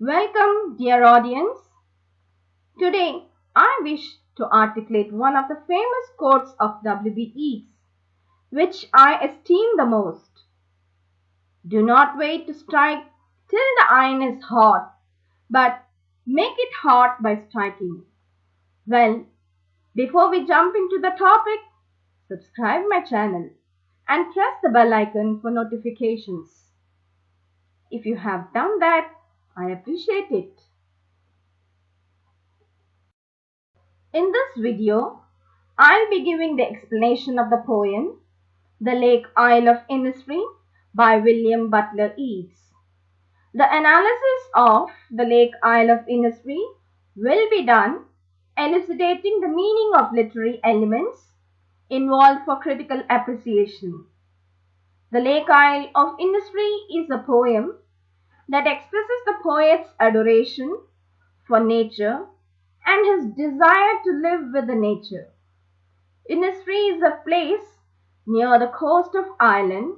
Welcome, dear audience. Today, I wish to articulate one of the famous quotes of W.B. Yeats, which I esteem the most. Do not wait to strike till the iron is hot, but make it hot by striking. Well, before we jump into the topic, subscribe my channel and press the bell icon for notifications. If you have done that, I appreciate it. In this video, I'll be giving the explanation of the poem The Lake Isle of Innisfree by William Butler Yeats. The analysis of the Lake Isle of Innisfree will be done elucidating the meaning of literary elements involved for critical appreciation. The Lake Isle of Innisfree is a poem that expresses the poet's adoration for nature and his desire to live with the nature. Innisfree is a place near the coast of Ireland,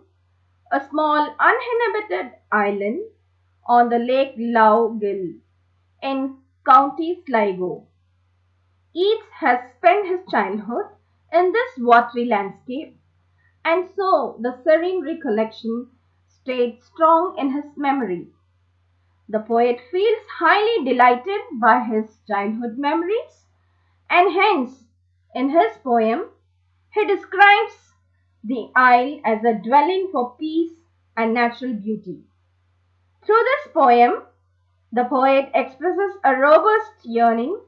a small uninhabited island on the Lake Lough Gill in County Sligo. Yeats has spent his childhood in this watery landscape, and so the serene recollection stayed strong in his memory. The poet feels highly delighted by his childhood memories, and hence, in his poem, he describes the isle as a dwelling for peace and natural beauty. Through this poem, the poet expresses a robust yearning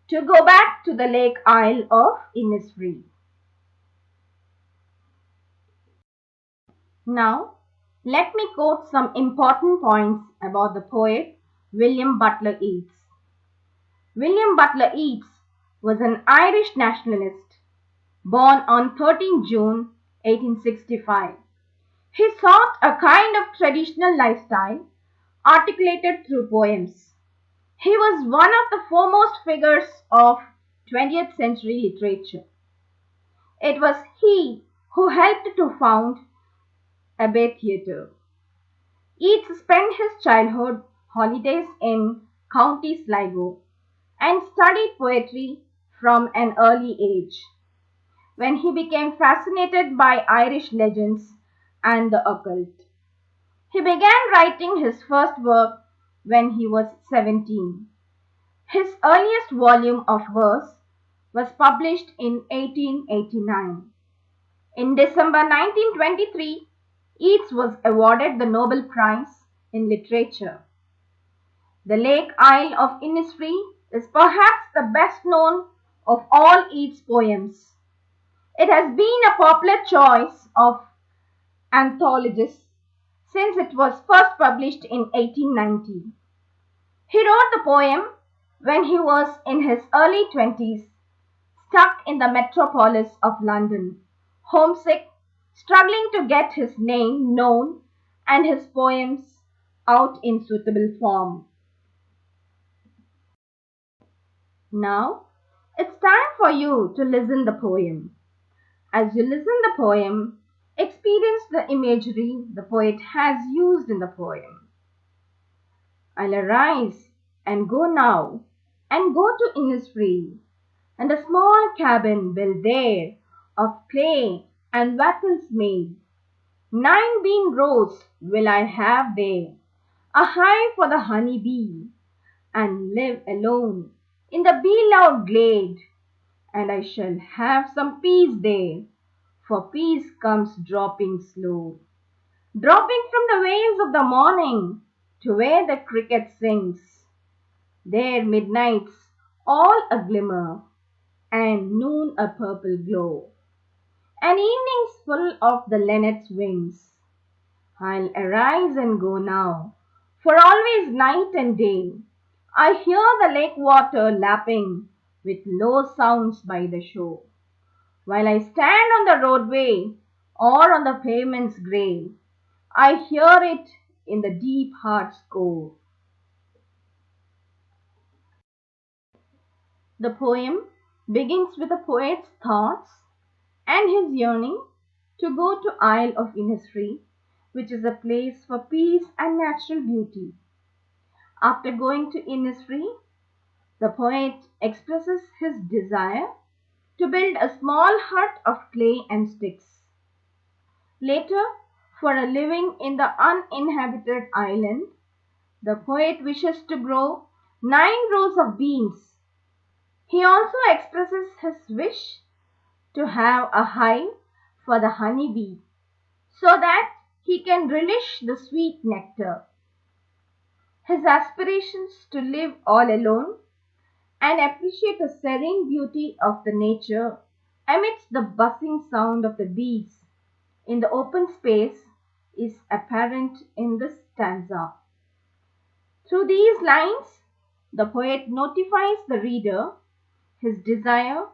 to go back to the Lake Isle of Innisfree. Now, let me quote some important points about the poet William Butler Yeats. William Butler Yeats was an Irish nationalist, born on 13 June 1865. He sought a kind of traditional lifestyle articulated through poems. He was one of the foremost figures of 20th century literature. It was he who helped to found Abbey Theatre. Yeats spent his childhood holidays in County Sligo and studied poetry from an early age. When he became fascinated by Irish legends and the occult, he began writing his first work when he was 17. His earliest volume of verse was published in 1889. In December 1923, Yeats was awarded the Nobel Prize in Literature. The Lake Isle of Innisfree is perhaps the best known of all Yeats' poems. It has been a popular choice of anthologists since it was first published in 1890. He wrote the poem when he was in his early 20s, stuck in the metropolis of London, homesick, struggling to get his name known and his poems out in suitable form. Now, it's time for you to listen the poem. As you listen the poem, experience the imagery the poet has used in the poem. I'll arise and go now and go to Innisfree, and a small cabin built there of clay and wattles made. 9 bean rows will I have there, a hive for the honey bee, and live alone in the bee-loud glade. And I shall have some peace there, for peace comes dropping slow, dropping from the waves of the morning to where the cricket sings. There midnights all a glimmer, and noon a purple glow, and evenings full of the linnet's wings. I'll arise and go now, for always night and day I hear the lake water lapping with low sounds by the shore. While I stand on the roadway or on the pavement's grey, I hear it in the deep heart's core. The poem begins with the poet's thoughts and his yearning to go to Isle of Innisfree, which is a place for peace and natural beauty. After going to Innisfree, the poet expresses his desire to build a small hut of clay and sticks. Later, for a living in the uninhabited island, the poet wishes to grow 9 rows of beans. He also expresses his wish to have a hive for the honeybee so that he can relish the sweet nectar. His aspirations to live all alone and appreciate the serene beauty of the nature amidst the buzzing sound of the bees in the open space is apparent in this stanza. Through these lines, the poet notifies the reader his desire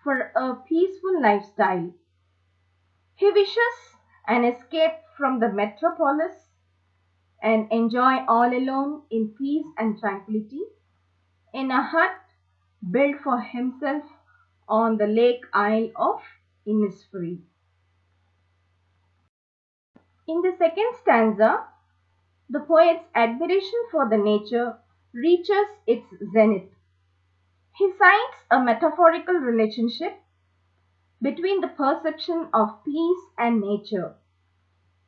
for a peaceful lifestyle. He wishes an escape from the metropolis and enjoy all alone in peace and tranquility in a hut built for himself on the Lake Isle of Innisfree. In the second stanza, the poet's admiration for the nature reaches its zenith. He cites a metaphorical relationship between the perception of peace and nature.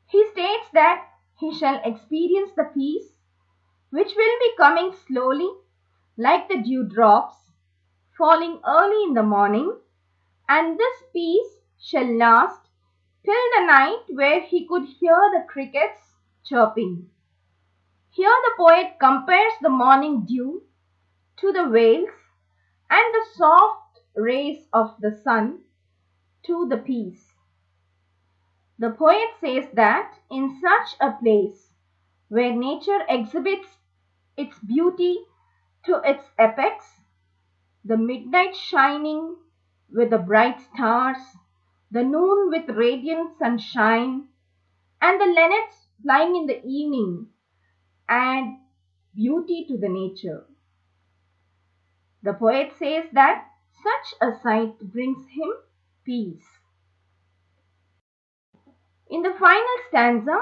He states that he shall experience the peace which will be coming slowly like the dewdrops falling early in the morning, and this peace shall last till the night where he could hear the crickets chirping. Here the poet compares the morning dew to the vales and the soft rays of the sun to the peace. The poet says that in such a place where nature exhibits its beauty to its apex, the midnight shining with the bright stars, the noon with radiant sunshine, and the linnets flying in the evening add beauty to the nature. The poet says that such a sight brings him peace. In the final stanza,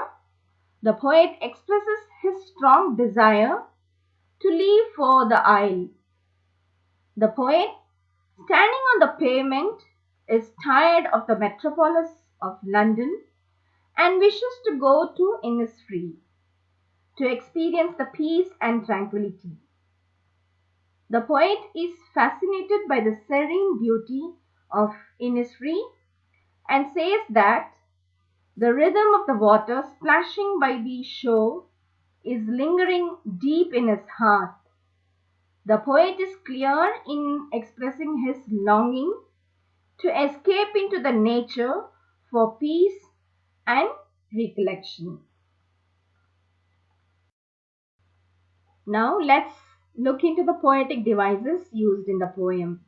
the poet expresses his strong desire to leave for the isle. The poet, standing on the pavement, is tired of the metropolis of London and wishes to go to Innisfree to experience the peace and tranquility. The poet is fascinated by the serene beauty of Innisfree and says that the rhythm of the water splashing by the shore is lingering deep in his heart. The poet is clear in expressing his longing to escape into the nature for peace and recollection. Now let's look into the poetic devices used in the poem.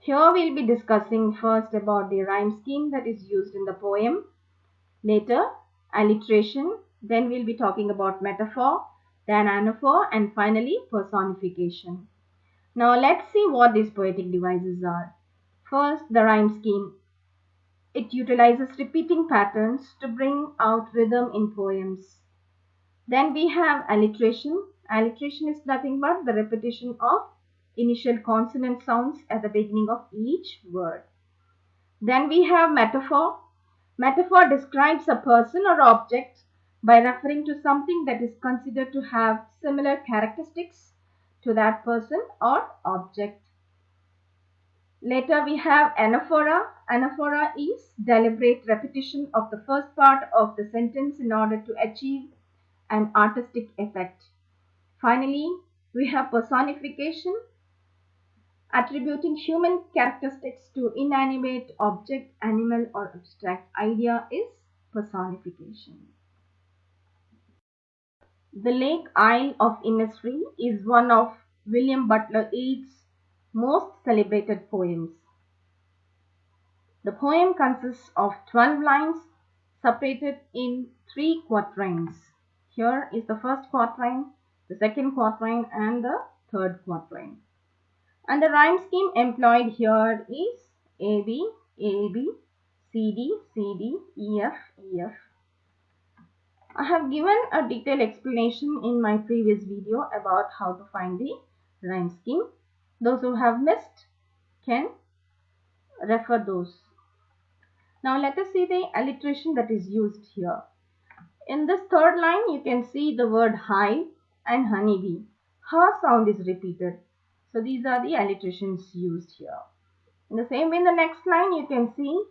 Here we'll be discussing first about the rhyme scheme that is used in the poem, later alliteration, then we'll be talking about metaphor, then anaphor, and finally personification. Now let's see what these poetic devices are. First, the rhyme scheme. It utilizes repeating patterns to bring out rhythm in poems. Then we have alliteration. Alliteration is nothing but the repetition of initial consonant sounds at the beginning of each word. Then we have metaphor. Metaphor describes a person or object by referring to something that is considered to have similar characteristics to that person or object. Later we have anaphora. Anaphora is deliberate repetition of the first part of the sentence in order to achieve an artistic effect. Finally, we have personification. Attributing human characteristics to inanimate object, animal, or abstract idea is personification. The Lake Isle of Innisfree is one of William Butler Yeats' most celebrated poems. The poem consists of 12 lines separated in 3 quatrains. Here is the first quatrain, the second quatrain, and the third quatrain. And the rhyme scheme employed here is AB, AB, CD, CD, EF, EF. I have given a detailed explanation in my previous video about how to find the rhyme scheme. Those who have missed can refer those. Now let us see the alliteration that is used here. In this third line, you can see the word hive and honeybee. Ha sound is repeated. So these are the alliterations used here. In the same way, in the next line, you can see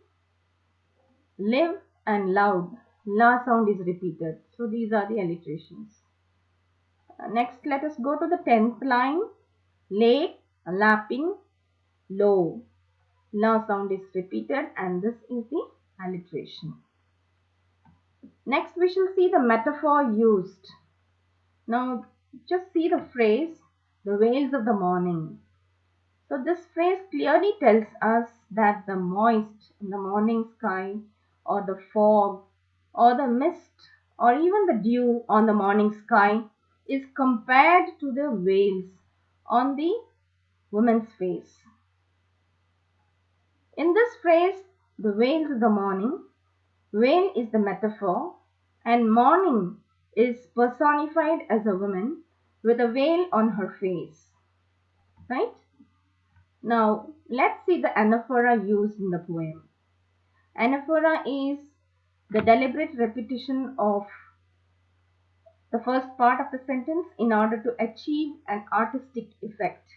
live and loud. La sound is repeated. So these are the alliterations. Next, let us go to the 10th line. Lake, lapping, low. La sound is repeated and this is the alliteration. Next, we shall see the metaphor used. Now, just see the phrase, the veils of the morning. So, this phrase clearly tells us that the moist in the morning sky, or the fog, or the mist, or even the dew on the morning sky is compared to the veils on the woman's face. In this phrase, the veils of the morning, veil is the metaphor, and morning is personified as a woman with a veil on her face. Right? Now, let's see the anaphora used in the poem. Anaphora is the deliberate repetition of the first part of the sentence in order to achieve an artistic effect.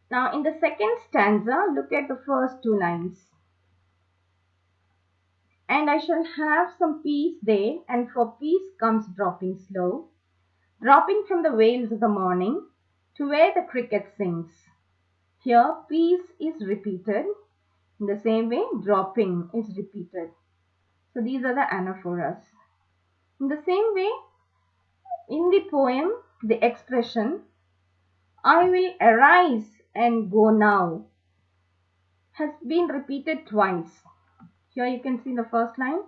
Now, in the second stanza, look at the first two lines. And I shall have some peace there, and for peace comes dropping slow, dropping from the veils of the morning to where the cricket sings. Here, peace is repeated. In the same way, dropping is repeated. So these are the anaphoras. In the same way, in the poem, the expression, I will arise and go now, has been repeated twice. Here you can see the first line,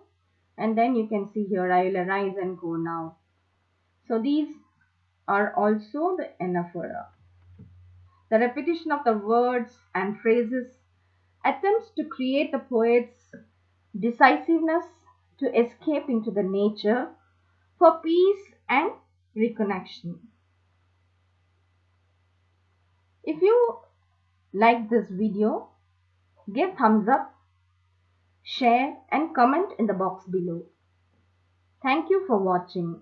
and then you can see here, I will arise and go now. So these are also the anaphora. The repetition of the words and phrases attempts to create the poet's decisiveness to escape into the nature for peace and reconnection. If you like this video, give thumbs up, share and comment in the box below. Thank you for watching.